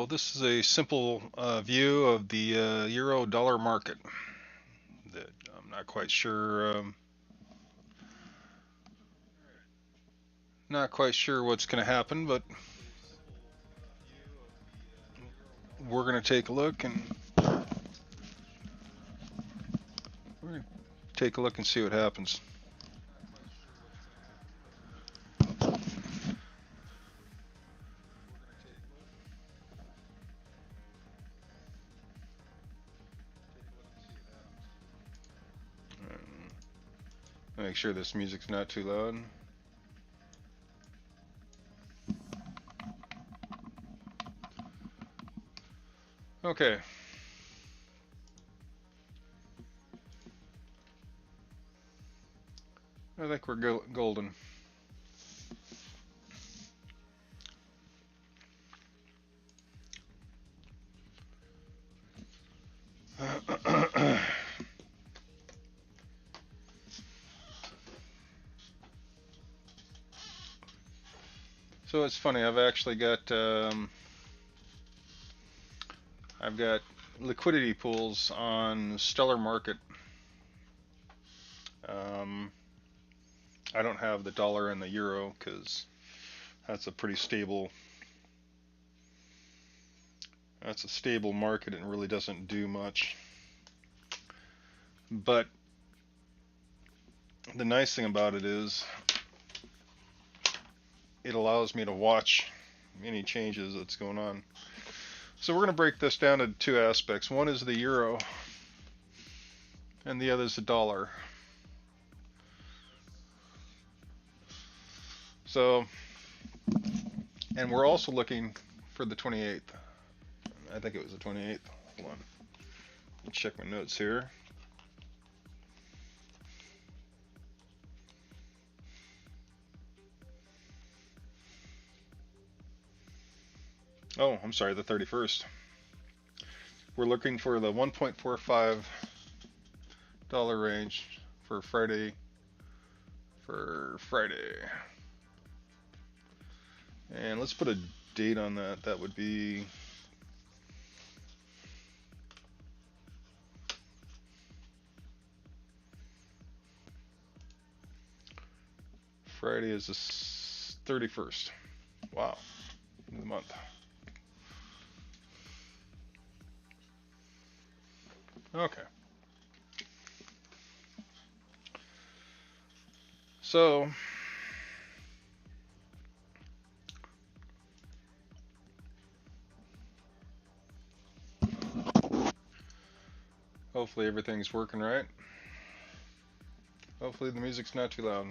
This is a simple view of the euro dollar market that I'm not quite sure what's going to happen, but we're going to take a look and we're going to take a look and see what happens. Make sure this music's not too loud. Okay. I think we're golden. So it's funny. I've got liquidity pools on Stellar Market. I don't have the dollar and the euro because that's a pretty stable. That's a stable market and really doesn't do much. But the nice thing about it is it allows me to watch any changes that's going on. So we're going to break this down into two aspects. One is the euro and the other is the dollar. So, and we're also looking for the 28th. I think it was the 28th. Hold on. Let's check my notes here. Oh, I'm sorry, the 31st. We're looking for the $1.45 range for Friday. And let's put a date on that. That would be Friday is the 31st. Wow, in the month. Okay. So hopefully everything's working right. Hopefully the music's not too loud.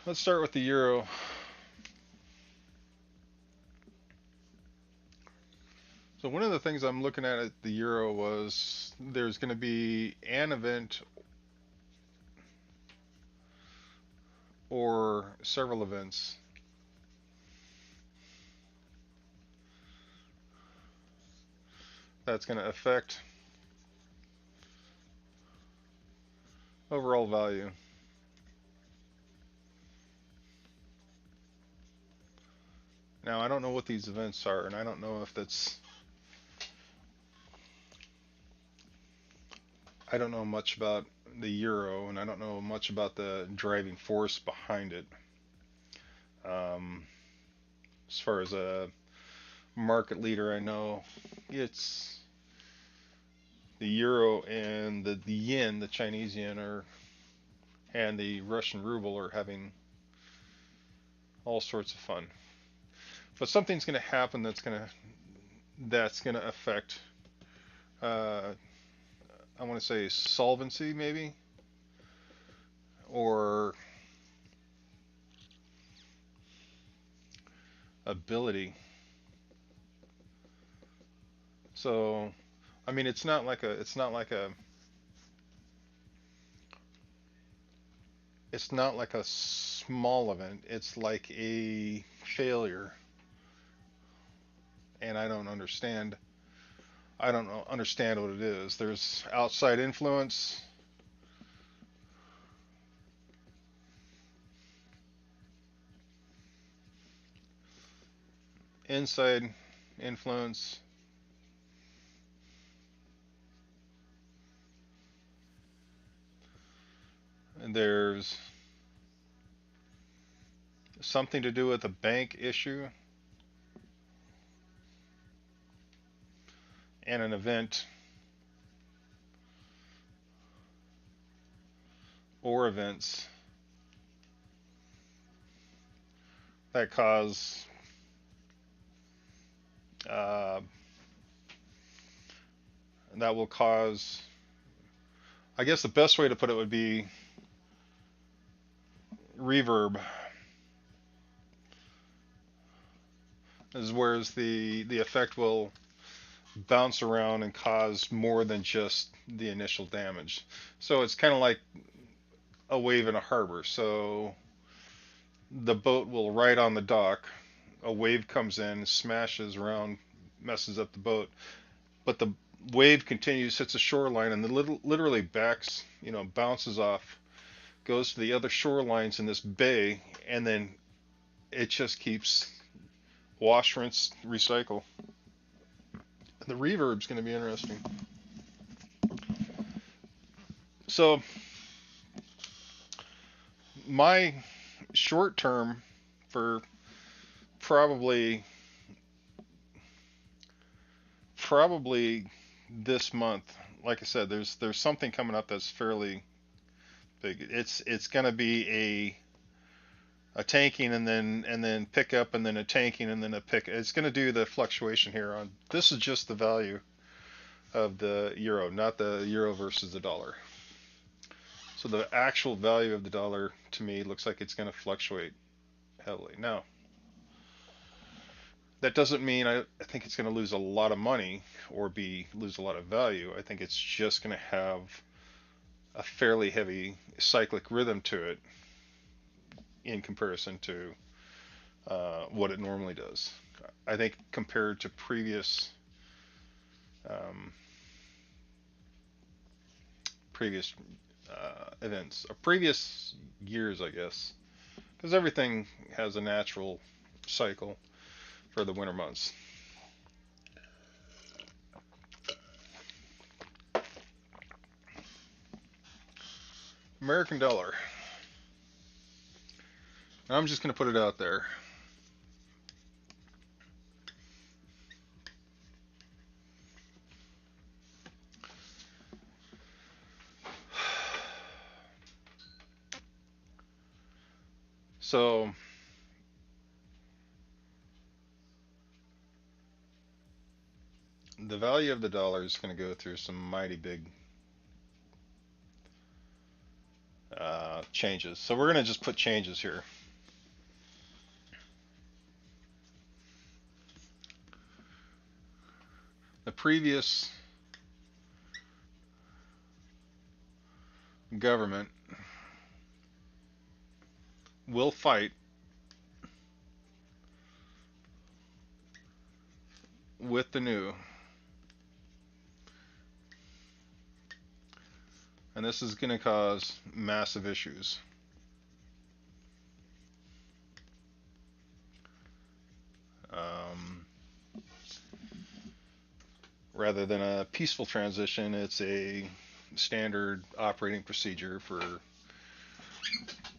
Let's start with the euro. So one of the things I'm looking at the euro was there's going to be an event or several events that's going to affect overall value. Now I don't know what these events are, and I don't know if I don't know much about the euro, and I don't know much about the driving force behind it. As far as a market leader, I know it's the euro and the yen, the Chinese yen, and the Russian ruble are having all sorts of fun. But something's going to happen that's going to affect. Uh, I want to say solvency, maybe, or ability. So, I mean, it's not like a small event. It's like a failure, and I don't understand. I don't understand what it is. There's outside influence. inside influence. And there's something to do with a bank issue and an event or events that cause uh, that will cause, I guess the best way to put it would be reverb, is whereas the effect will bounce around and cause more than just the initial damage. So it's kind of like a wave in a harbor. So the boat will ride on the dock, a wave comes in, smashes around, messes up the boat, but the wave continues, hits the shoreline, and then literally backs, bounces off, goes to the other shorelines in this bay, and then it just keeps wash, rinse, recycle. The reverb's going to be interesting. So my short term for probably this month, like I said, there's something coming up that's fairly big. It's going to be a tanking and then pick up and then a tanking and then a pick. It's going to do the fluctuation here on. This is just the value of the euro, not the euro versus the dollar. So the actual value of the dollar to me looks like it's going to fluctuate heavily. Now, that doesn't mean I think it's going to lose a lot of money or lose a lot of value. I think it's just going to have a fairly heavy cyclic rhythm to it in comparison to what it normally does. I think compared to previous um, previous events, or previous years, I guess, because everything has a natural cycle for the winter months. American dollar. I'm just going to put it out there. So the value of the dollar is going to go through some mighty big changes. So we're going to just put changes here. The previous government will fight with the new, and this is going to cause massive issues. Um, Rather than a peaceful transition, it's a standard operating procedure for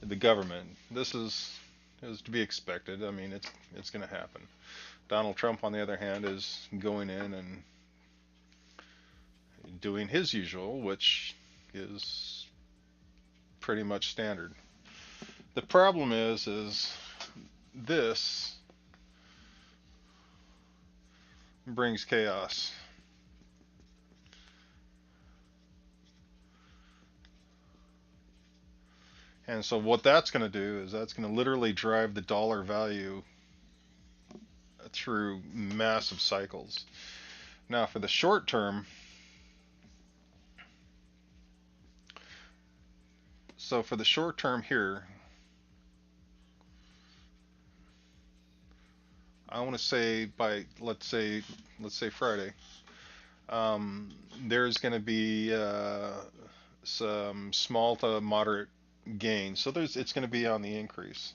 the government. This is to be expected. I mean, it's going to happen. Donald Trump, on the other hand, is going in and doing his usual, which is pretty much standard. The problem is this brings chaos. And so what that's going to do is that's going to literally drive the dollar value through massive cycles. Now, for the short term, so for the short term here, I want to say by let's say Friday, there's going to be some small to moderate gain. So it's going to be on the increase.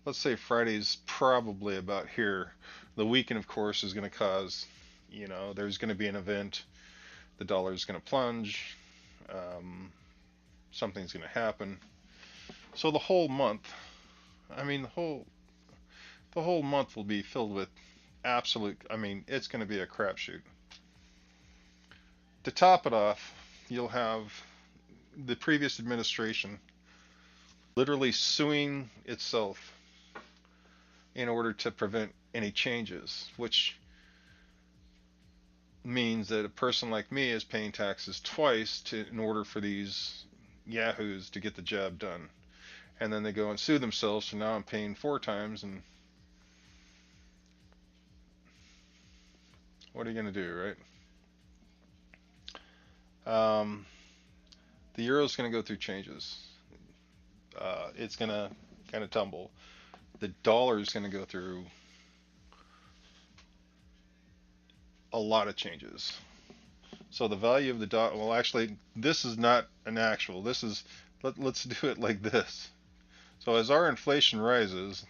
let's say Friday's probably about here. The weekend, of course, is going to cause, there's going to be an event. The dollar is going to plunge. Um, Something's going to happen. So the whole month, I mean, the whole month will be filled with absolute. I mean, it's going to be a crapshoot. To top it off, you'll have the previous administration literally suing itself in order to prevent any changes, which means that a person like me is paying taxes twice in order for these yahoos to get the job done. And then they go and sue themselves, so now I'm paying 4 times, and what are you going to do, right? The euro is going to go through changes. It's going to kind of tumble. The dollar is going to go through a lot of changes. So the value of the dollar, well, actually, this is not an actual. This is, let's do it like this. So as our inflation rises,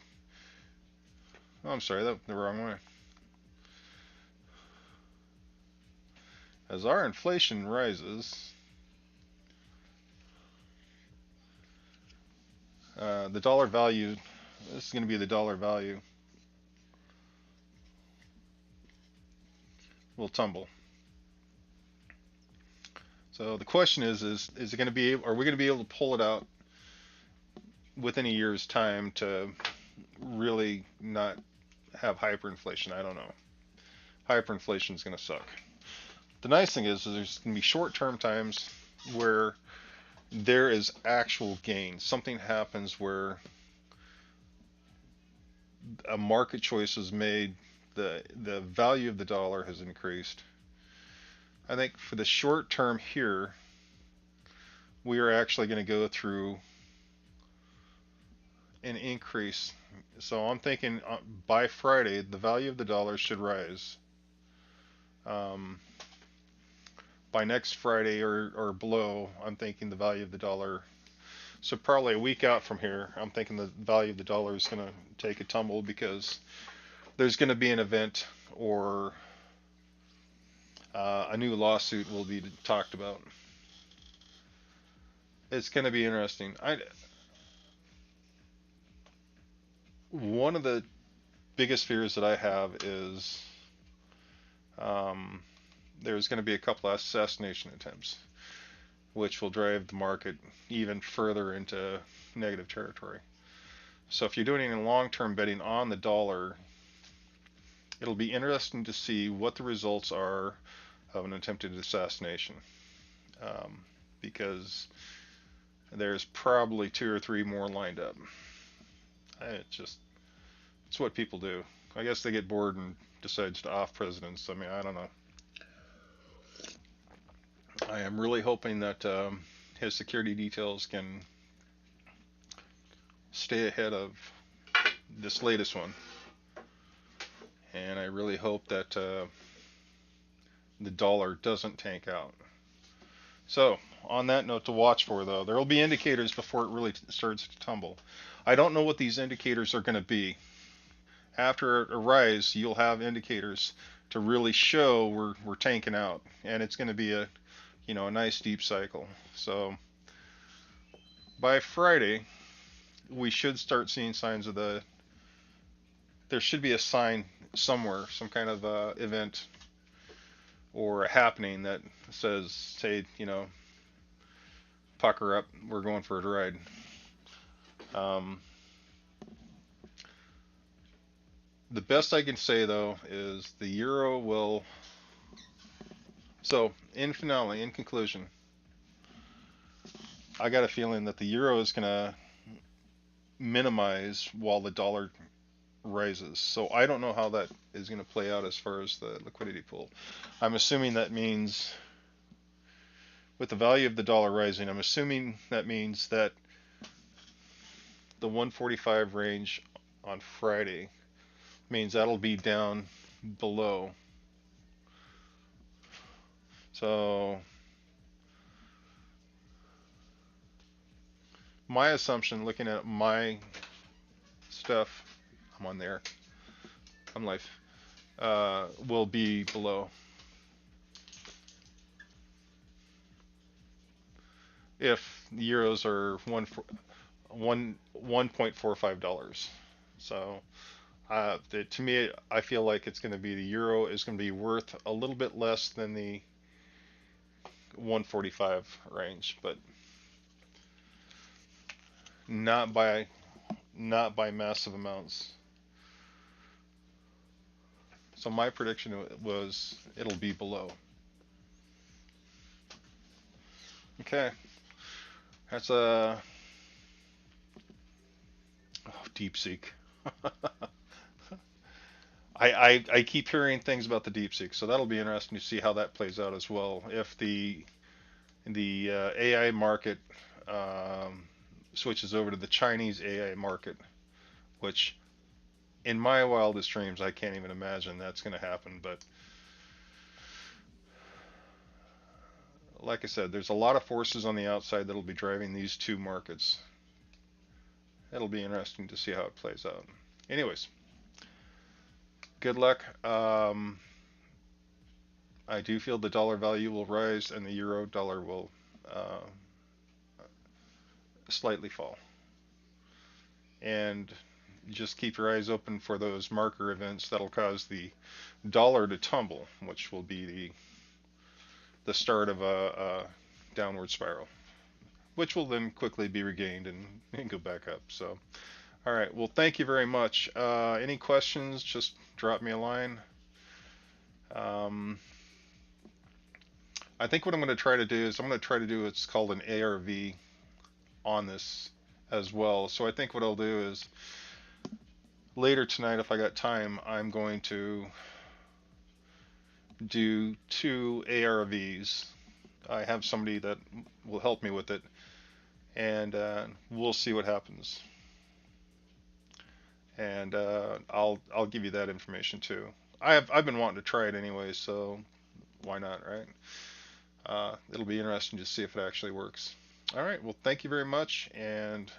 oh, I'm sorry, that went the wrong way. As our inflation rises, the dollar value, this is going to be the dollar value, will tumble. So the question is it going to be, are we going to be able to pull it out within a year's time to really not have hyperinflation? I don't know. Hyperinflation is going to suck. The nice thing is there's going to be short-term times where there is actual gain. Something happens where a market choice is made, the value of the dollar has increased. I think for the short term here, we are actually going to go through an increase. So I'm thinking by Friday, the value of the dollar should rise. By next Friday or below, I'm thinking the value of the dollar. So probably a week out from here, I'm thinking the value of the dollar is going to take a tumble because there's going to be an event or a new lawsuit will be talked about. It's going to be interesting. One of the biggest fears that I have is there's going to be a couple of assassination attempts, which will drive the market even further into negative territory. So if you're doing any long-term betting on the dollar, it'll be interesting to see what the results are of an attempted assassination, because there's probably 2 or 3 more lined up. It's what people do. I guess they get bored and decides to off presidents. I mean, I don't know. I am really hoping that his security details can stay ahead of this latest one, and I really hope that the dollar doesn't tank out. So, on that note, to watch for though, there will be indicators before it really starts to tumble. I don't know what these indicators are going to be. After a rise, you'll have indicators to really show we're tanking out, and it's going to be a nice deep cycle. So by Friday, we should start seeing signs of there should be a sign somewhere, some kind of event or a happening that says, say, pucker up, we're going for a ride. The best I can say though is the euro will. So in conclusion, I got a feeling that the euro is going to minimize while the dollar rises. So I don't know how that is going to play out as far as the liquidity pool. I'm assuming that means with the value of the dollar rising, I'm assuming that means that the 145 range on Friday means that'll be down below. So my assumption, looking at my stuff. I'm on there. I'm live. Will be below. If the euros are $1.45. So to me, I feel like it's going to be the euro is going to be worth a little bit less than the 145 range, but not by massive amounts. So my prediction was it'll be below. Okay, that's a DeepSeek. I keep hearing things about the DeepSeek, so that'll be interesting to see how that plays out as well. If the AI market switches over to the Chinese AI market, which in my wildest dreams I can't even imagine that's going to happen. But like I said, there's a lot of forces on the outside that'll be driving these two markets. It'll be interesting to see how it plays out. Anyways, good luck. I do feel the dollar value will rise and the euro dollar will uh, slightly fall. And just keep your eyes open for those marker events that'll cause the dollar to tumble, which will be the start of a downward spiral, which will then quickly be regained and go back up. So, all right. Well, thank you very much. Any questions? Just drop me a line. Um, I think what I'm going to try to do is I'm going to try to do what's called an ARV on this as well. So I think what I'll do is later tonight, if I got time, I'm going to do 2 ARVs. I have somebody that will help me with it, and we'll see what happens. And I'll give you that information too. I've been wanting to try it anyway, so why not, right? It'll be interesting to see if it actually works. All right. Well, thank you very much, and